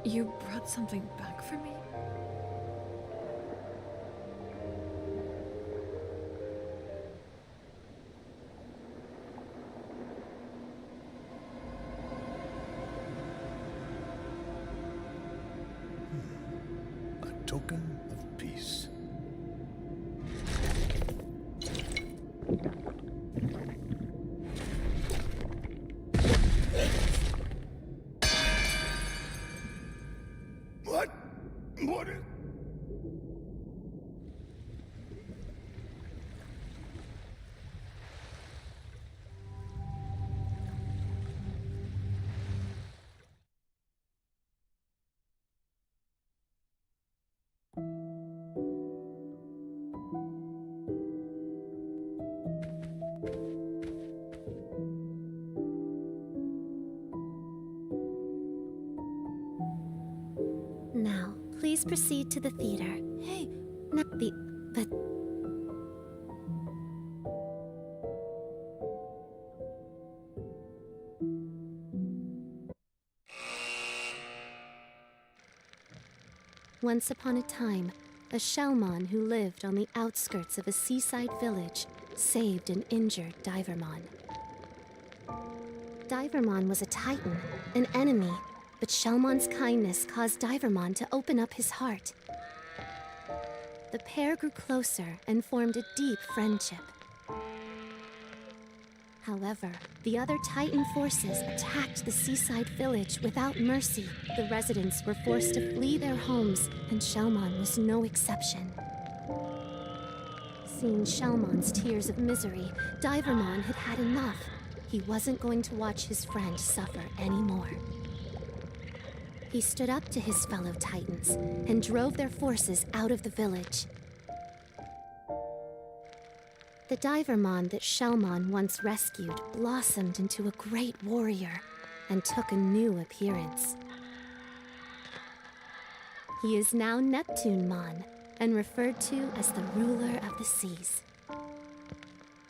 You brought something back for me? A token of peace. What? What is... Now, please proceed to the theater. Hey, Not the... but... Once upon a time, a shellmon who lived on the outskirts of a seaside village saved an injured divermon. Divermon was a titan, an enemy, but Shellmon's kindness caused Divermon to open up his heart. The pair grew closer and formed a deep friendship. However, the other Titan forces attacked the seaside village without mercy. The residents were forced to flee their homes, and Shellmon was no exception. Seeing Shellmon's tears of misery, Divermon had had enough. He wasn't going to watch his friend suffer anymore. He stood up to his fellow Titans and drove their forces out of the village. The Divermon that Shellmon once rescued blossomed into a great warrior and took a new appearance. He is now Neptunemon and referred to as the ruler of the seas.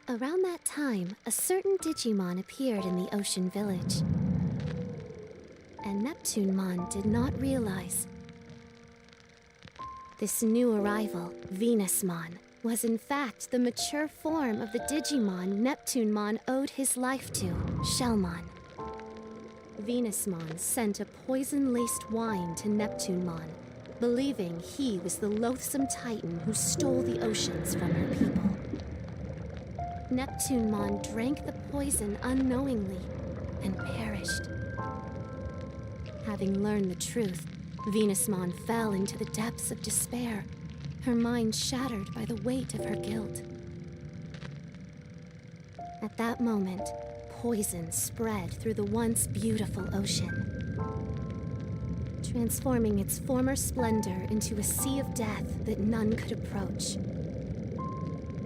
Around that time, a certain digimon appeared in the ocean village. And Neptunemon did not realize this new arrival, Venusmon, was in fact the mature form of the Digimon Neptunemon owed his life to, Shellmon. Venusmon sent a poison-laced wine to Neptunemon, believing he was the loathsome Titan who stole the oceans from her people. Neptunemon drank the poison unknowingly and perished. Having learned the truth, Venusmon fell into the depths of despair, her mind shattered by the weight of her guilt. At that moment, poison spread through the once beautiful ocean, transforming its former splendor into a sea of death that none could approach.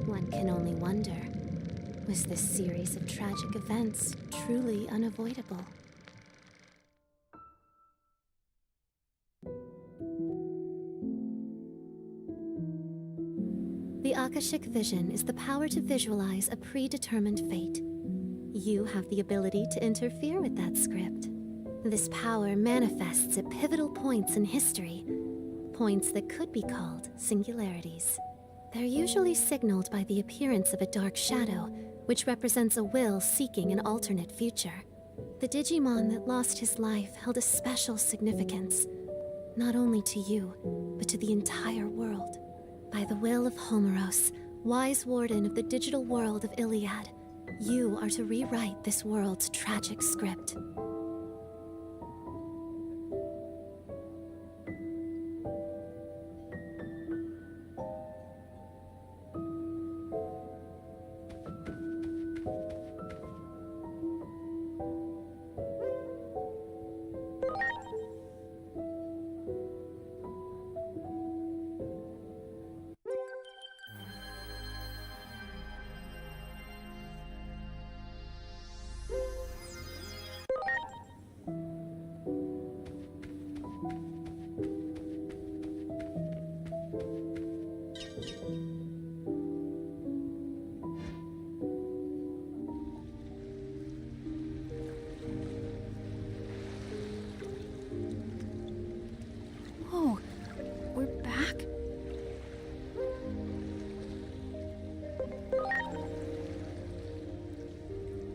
One can only wonder, was this series of tragic events truly unavoidable? The Akashic Vision is the power to visualize a predetermined fate. You have the ability to interfere with that script. This power manifests at pivotal points in history, points that could be called singularities. They're usually signaled by the appearance of a dark shadow, which represents a will seeking an alternate future. The Digimon that lost his life held a special significance, not only to you, but to the entire world. By the will of Homeros, wise warden of the digital world of Iliad, you are to rewrite this world's tragic script.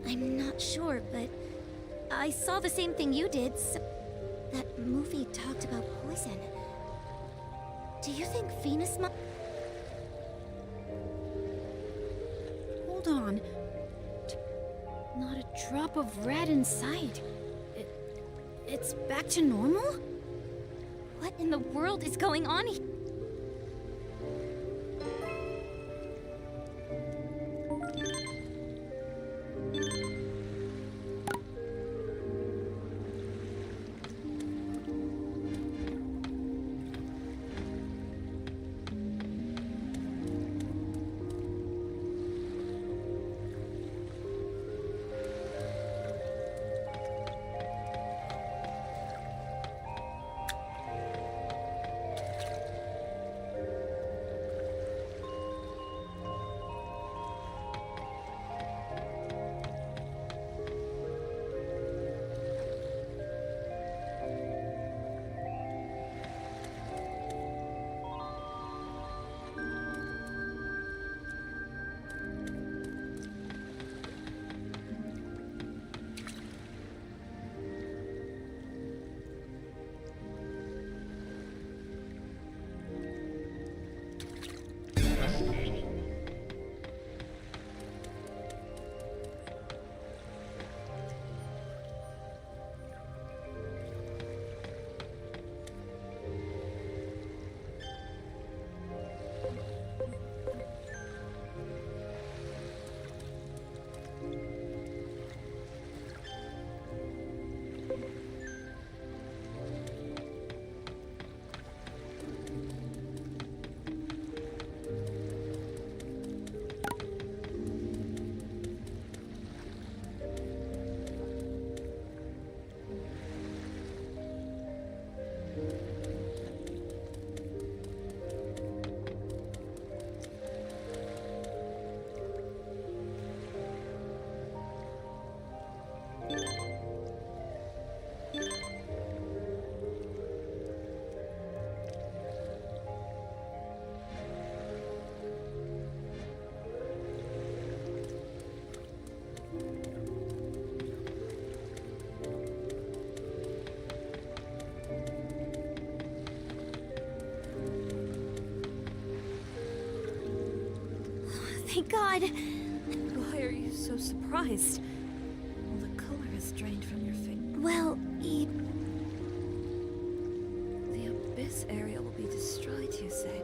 I'm not sure, but I saw the same thing you did, so... That movie talked about poison. Do you think Venus might... Hold on. Not a drop of red in sight. It's back to normal? What in the world is going on here? Thank God! Why are you so surprised? All the color is drained from your face. Well, The abyss area will be destroyed, you say?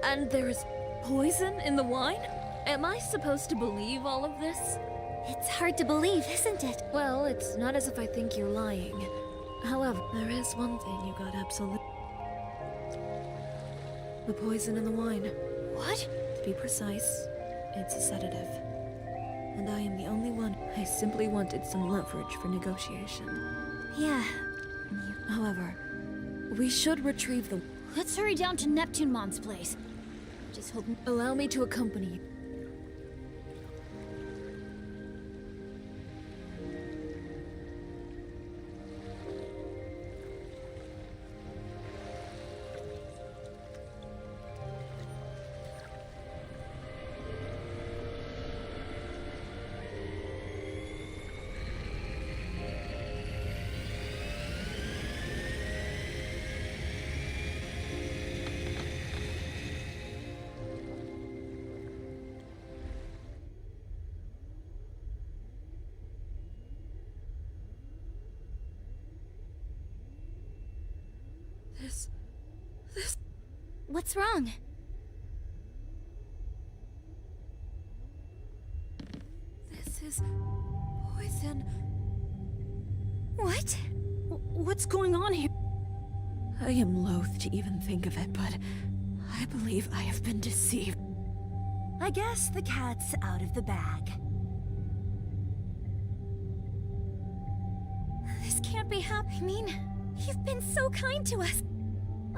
And there's poison in the wine? Am I supposed to believe all of this? it's hard to believe, isn't it? Well, it's not as if I think you're lying. However, there is one thing you got absolute. The poison in the wine. What? To be precise, it's a sedative. And I am the only one. I simply wanted some leverage for negotiation. Yeah. However, we should retrieve the... Let's hurry down to Neptunemon's place. Just hope... Allow me to accompany you. This... What's wrong? This is... poison. What? What's going on here? I am loath to even think of it, but I believe I have been deceived. I guess the cat's out of the bag. This can't be happening. I mean, you've been so kind to us.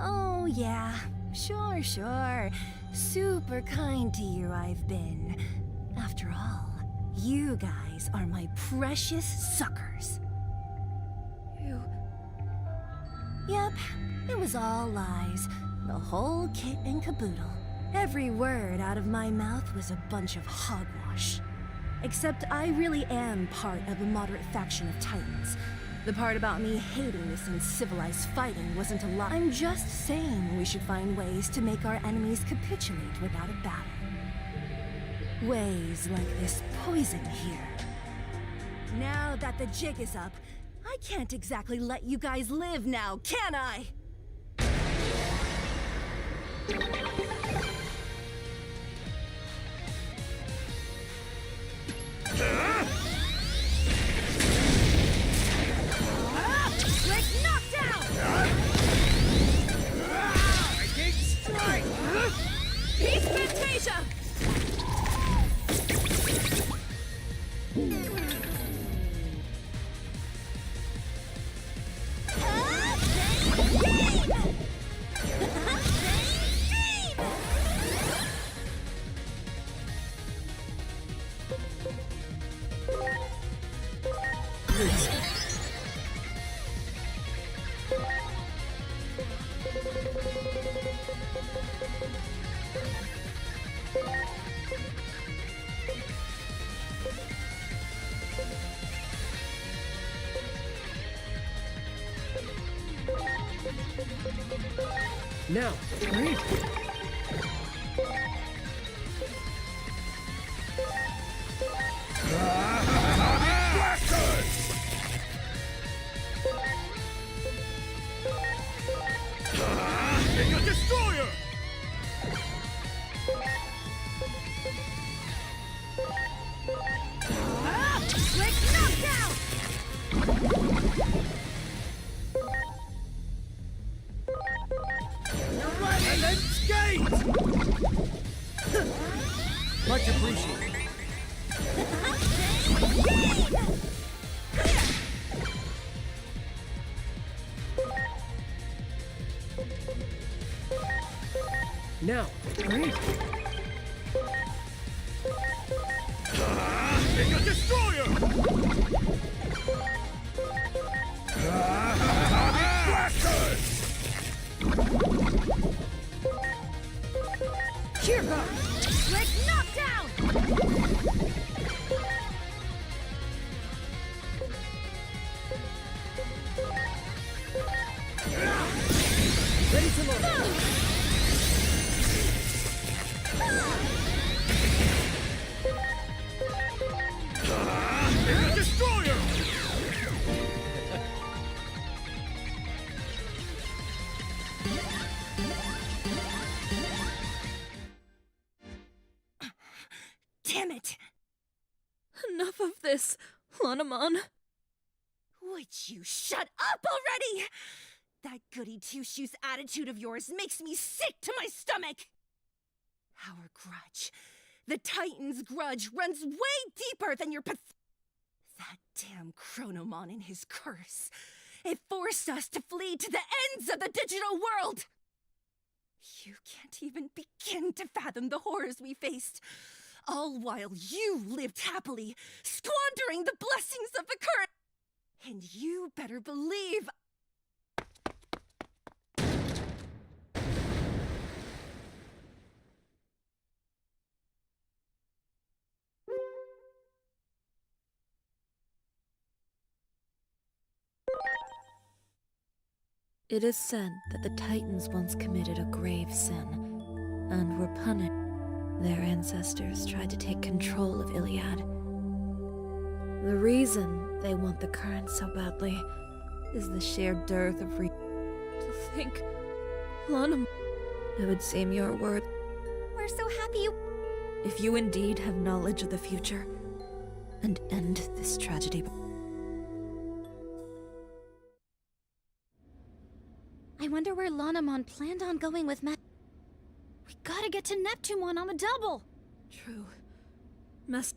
Oh, yeah. Sure. Super kind to you I've been. After all, you guys are my precious suckers. You... Yep, it was all lies. The whole kit and caboodle. Every word out of my mouth was a bunch of hogwash. Except I really am part of a moderate faction of Titans. The part about me hating this uncivilized fighting wasn't a lie. I'm just saying we should find ways to make our enemies capitulate without a battle. Ways like this poison here. Now that the jig is up, I can't exactly let you guys live now, can I? Quick knockdown! Lightning strike! Peace Fantasia! Now, hurry! Mega Destroyer! Quick knockdown! And then skate! Much appreciated. Now, hurry! Mega Destroyer! Here goes! Quick knockdown! Ready to load! Mega Destroyer! Damn it! Enough of this, Lanamon. Would you shut up already? That goody two-shoes attitude of yours makes me sick to my stomach! Our grudge, the Titan's grudge, runs way deeper than your That damn Chronomon and his curse. It forced us to flee to the ends of the digital world! You can't even begin to fathom the horrors we faced. All while you lived happily, squandering the blessings of the current. And you better believe It is said that the Titans once committed a grave sin, and were punished. Their ancestors tried to take control of Iliad. The reason they want the current so badly is the sheer dearth of To think, Lanam, it would seem your word. We're so happy you... If you indeed have knowledge of the future, and end this tragedy. I wonder where Lanamon planned on going with Matt. We gotta get to Neptunemon on the double! True. Must.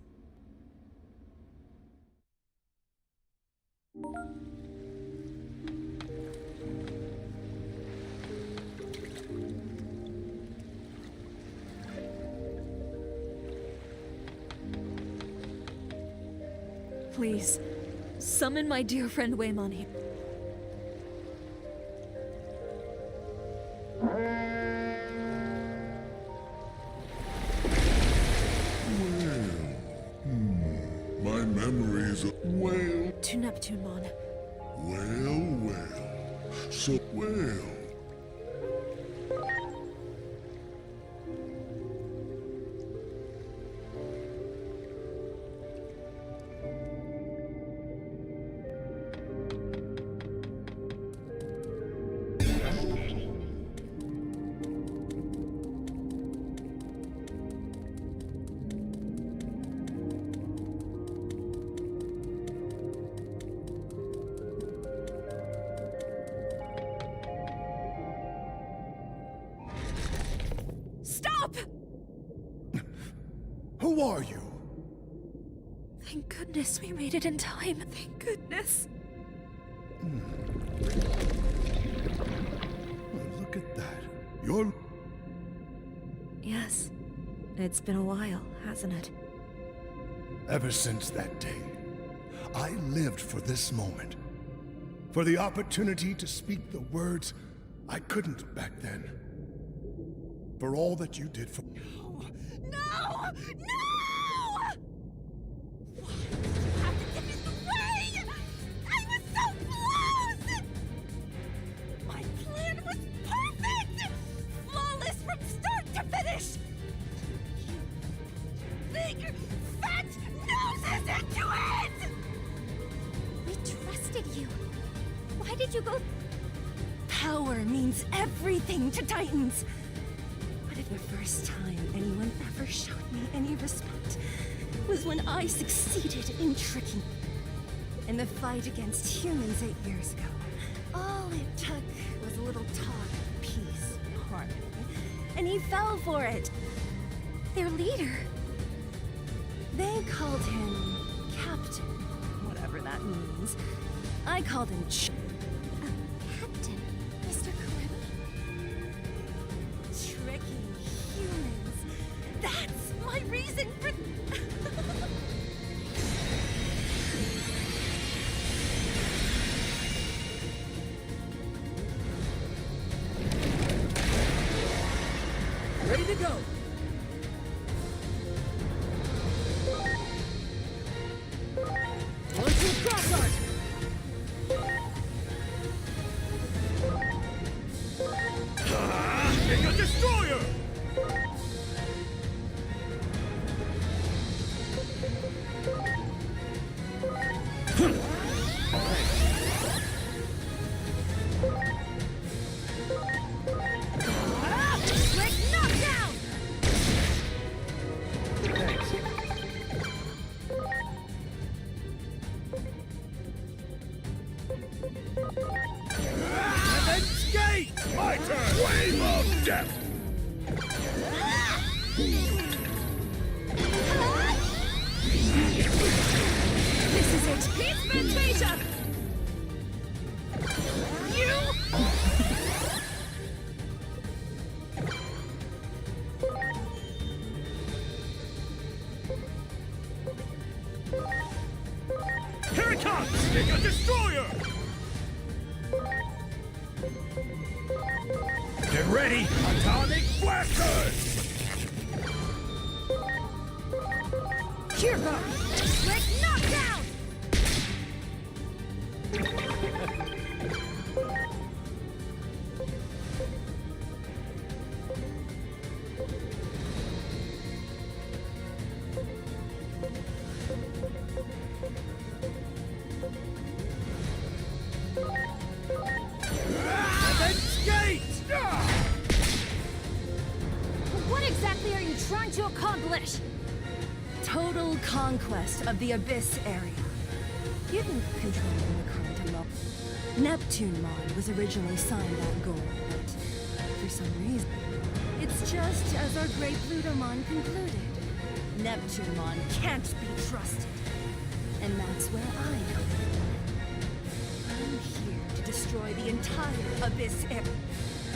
Please, summon my dear friend Waymon here. is a whale. To Neptunemon. Well. So, well. Stop! Who are you? Thank goodness we made it in time. Thank goodness. Well, look at that. You're... Yes. It's been a while, hasn't it? Ever since that day, I lived for this moment. For the opportunity to speak the words I couldn't back then. For all that you did for... No! No! How did this is the way? I was so close! My plan was perfect! Flawless from start to finish! You big, fat noses into it! We trusted you. Why did you go... Power means everything to Titans. But if the first time anyone ever showed me any respect was when I succeeded in tricking in the fight against humans 8 years ago. All it took was a little talk, peace, harmony, and he fell for it. Their leader. They called him Captain, whatever that means. I called him Captain, Mr. Kurumi? tricking humans. That's my reason for... Ready to go. Onto a cross arc. Mega Destroyer! Quick knockdown! And then skate! My turn! Wave of death! This is it! Peace Fantasia! You! Here it comes! Mega Destroyer! Get ready! Atomic Blasters! Cheer guard. Quick knockdown! And then skate! What exactly are you trying to accomplish? Total conquest of the Abyss area. You've been controlling the current alone. Neptunemon was originally signed that goal, but for some reason, it's just as our great Plutomon concluded. Neptunemon can't be trusted. And that's where I come in. I'm here to destroy the entire Abyss area.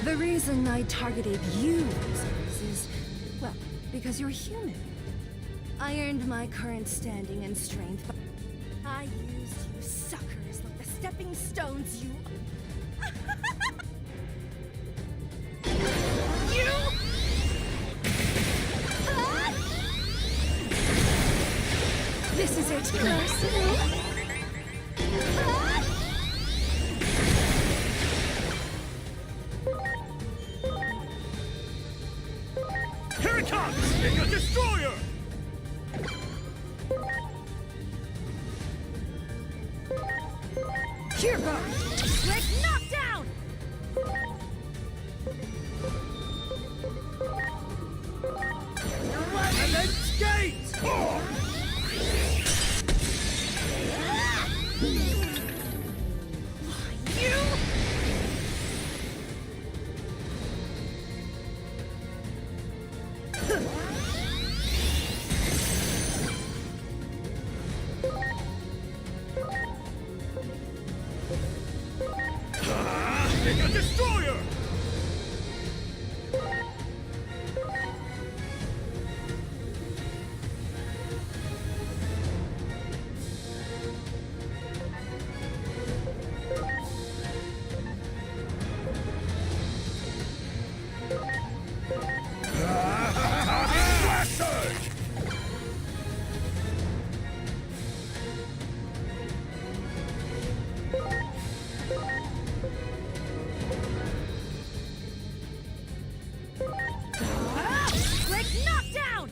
The reason I targeted you, Roses, is, well, because you're human. I earned my current standing and strength, but I used you suckers like the stepping stones you... You! This is it. Mercy! it comes! Mega Destroyer! Here goes! Quick knockdown! And then skate! Oh! You! Mega Destroyer! Atomic Blast Surge! Quick knockdown!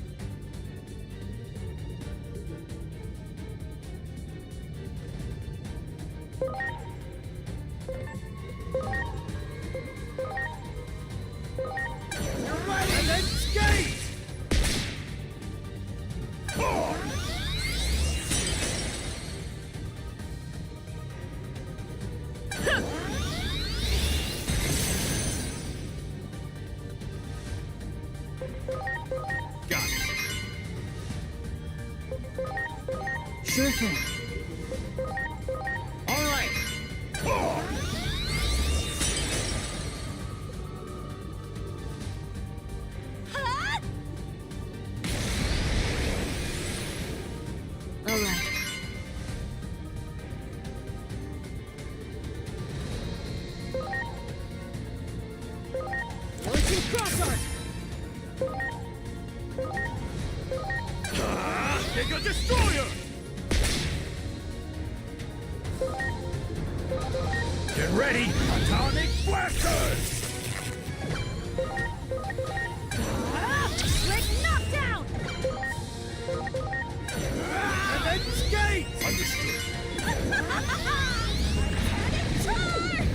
And then skate! Oh! Got it. Sure thing. All right. Oh! Huh? All right. Launching cross arc! Mega Destroyer! Get ready! Atomic Blasters! Quick knockdown! And then skate! Understood. Panic charge!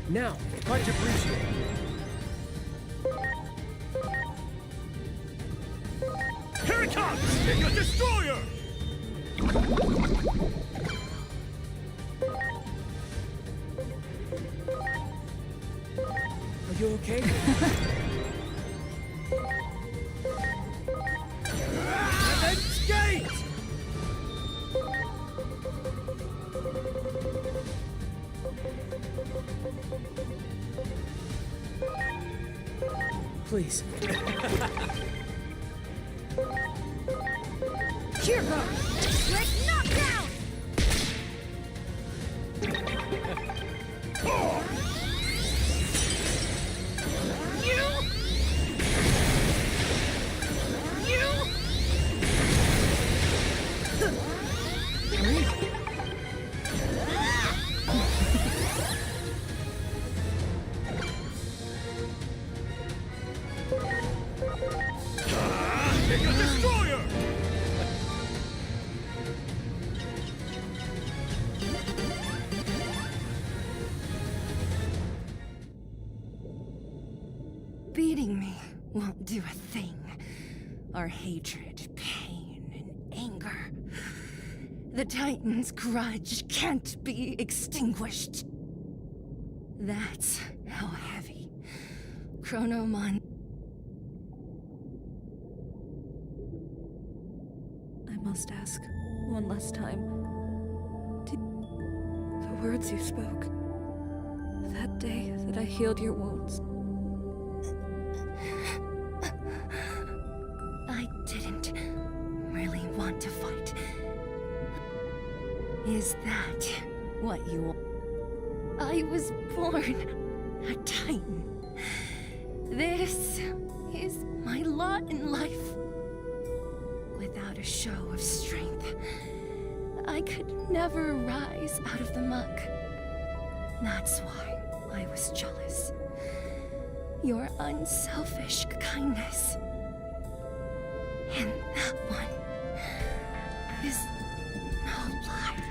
Now, much appreciated. Here it comes! Mega Destroyer! Are you okay? And then skate! Please. Here goes! Quick knockdown! Oh! You! You! Mega Destroyer! Beating me won't do a thing. Our hatred, pain, and anger. The Titan's grudge can't be extinguished. That's how heavy Chronomon. I must ask one last time. The words you spoke. That day that I healed your wounds. Is that what you want? I was born a Titan. This is my lot in life. Without a show of strength, I could never rise out of the muck. That's why I was jealous. Your unselfish kindness. And that one is no lie.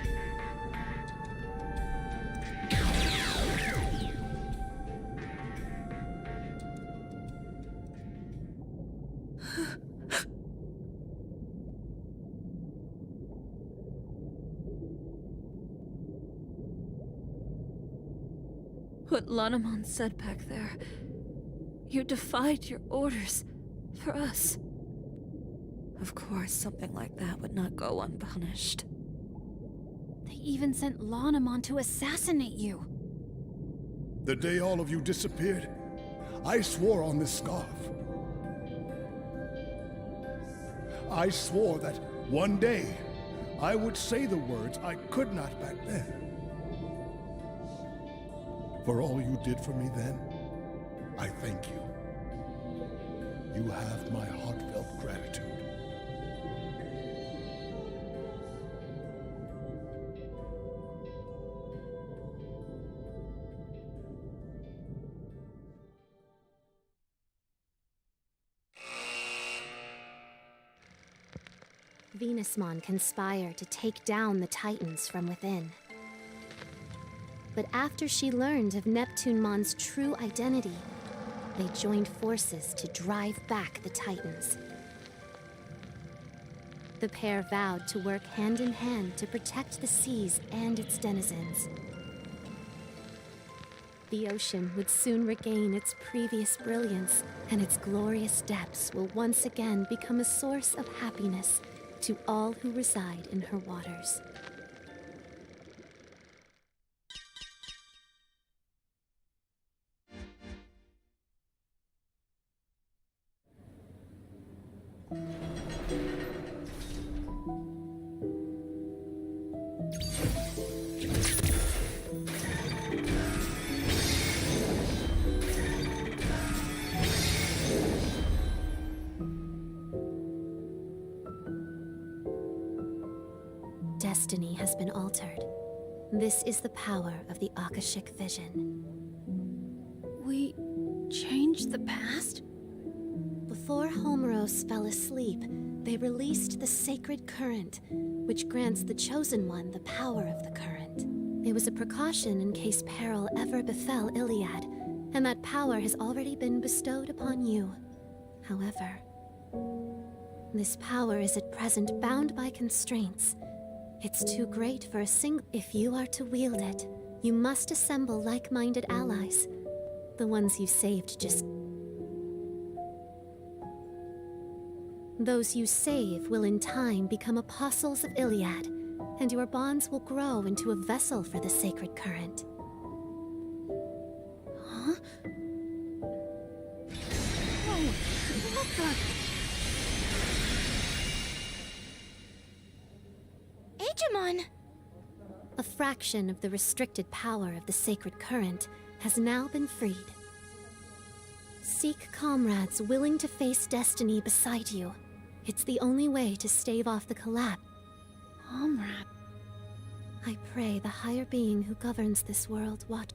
What Lanamon said back there. You defied your orders for us. Of course, something like that would not go unpunished. They even sent Lanamon to assassinate you. The day all of you disappeared, I swore on this scarf. I swore that one day I would say the words I could not back then. For all you did for me then, I thank you. You have my heartfelt gratitude. Venusmon conspire to take down the Titans from within. But after she learned of Neptunemon's true identity, they joined forces to drive back the Titans. The pair vowed to work hand in hand to protect the seas and its denizens. The ocean would soon regain its previous brilliance, and its glorious depths will once again become a source of happiness to all who reside in her waters. Destiny has been altered. This is the power of the Akashic Vision. We changed the past? Before Homeros fell asleep, they released the sacred current, which grants the Chosen One the power of the current. It was a precaution in case peril ever befell Iliad, and that power has already been bestowed upon you. However, this power is at present bound by constraints. It's too great for a single. If you are to wield it, you must assemble like-minded allies. The ones you saved just... Those you save will in time become apostles of Iliad, and your bonds will grow into a vessel for the sacred current. Huh? Whoa! What the... Digimon! A fraction of the restricted power of the sacred current has now been freed. Seek comrades willing to face destiny beside you. It's the only way to stave off the collapse. Comrade. I pray the higher being who governs this world watch.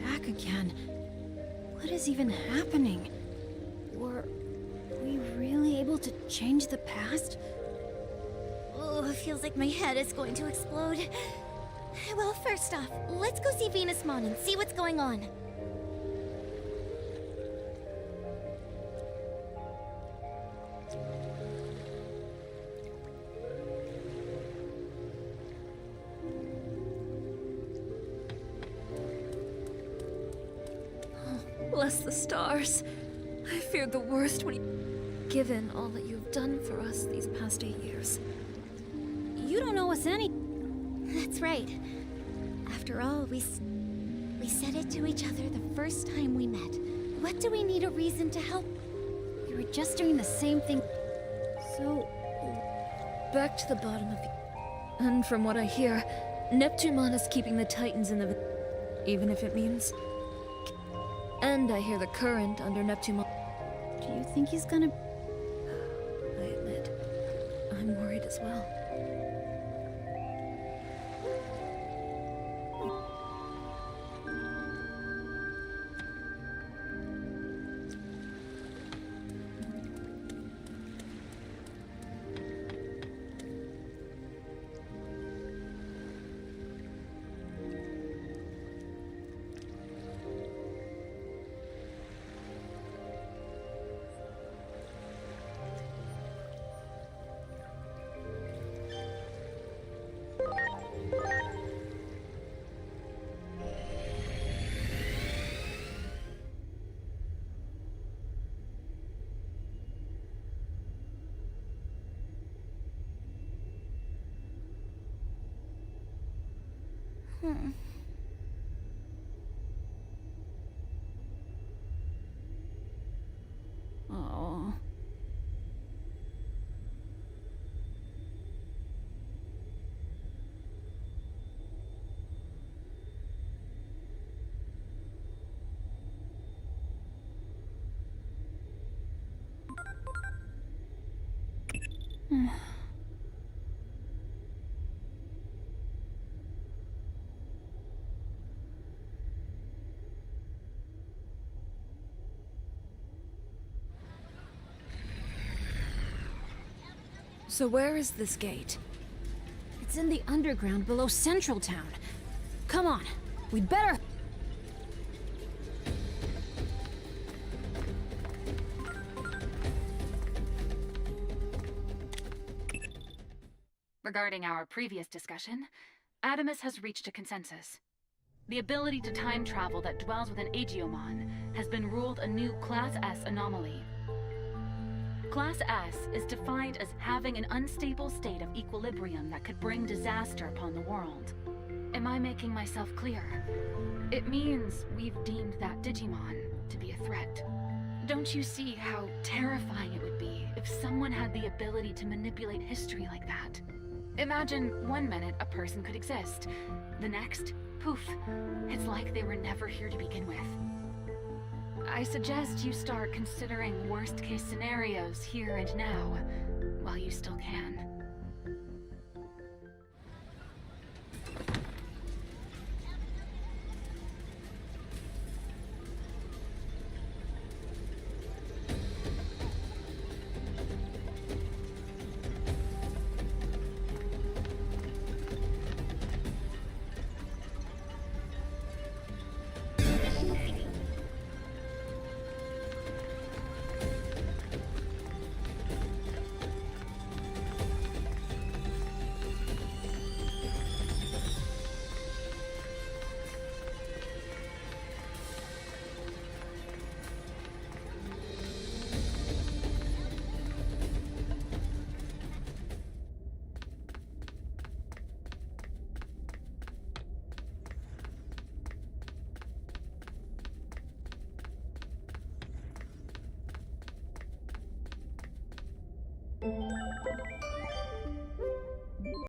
Back again. What is even happening? Were we really able to change the past? Oh, it feels like my head is going to explode. Well, first off, let's go see Venusmon and see what's going on. Bless the stars. I feared the worst when given all that you've done for us these past 8 years. You don't owe us any. That's right. After all, we said it to each other the first time we met. What do we need a reason to help? We were just doing the same thing. So, back to the bottom of And from what I hear, Neptumon is keeping the Titans in the even if it means. And I hear the current under Neptumon. Do you think he's gonna... I admit, I'm worried as well. Oh. So where is this gate? It's in the underground below Central Town. Come on, we'd better... Regarding our previous discussion, Adamus has reached a consensus. The ability to time travel that dwells within Aegeomon has been ruled a new Class S anomaly. Class S is defined as having an unstable state of equilibrium that could bring disaster upon the world. Am I making myself clear? It means we've deemed that Digimon to be a threat. Don't you see how terrifying it would be if someone had the ability to manipulate history like that? Imagine 1 minute a person could exist. The next, poof, it's like they were never here to begin with. I suggest you start considering worst-case scenarios here and now, while you still can.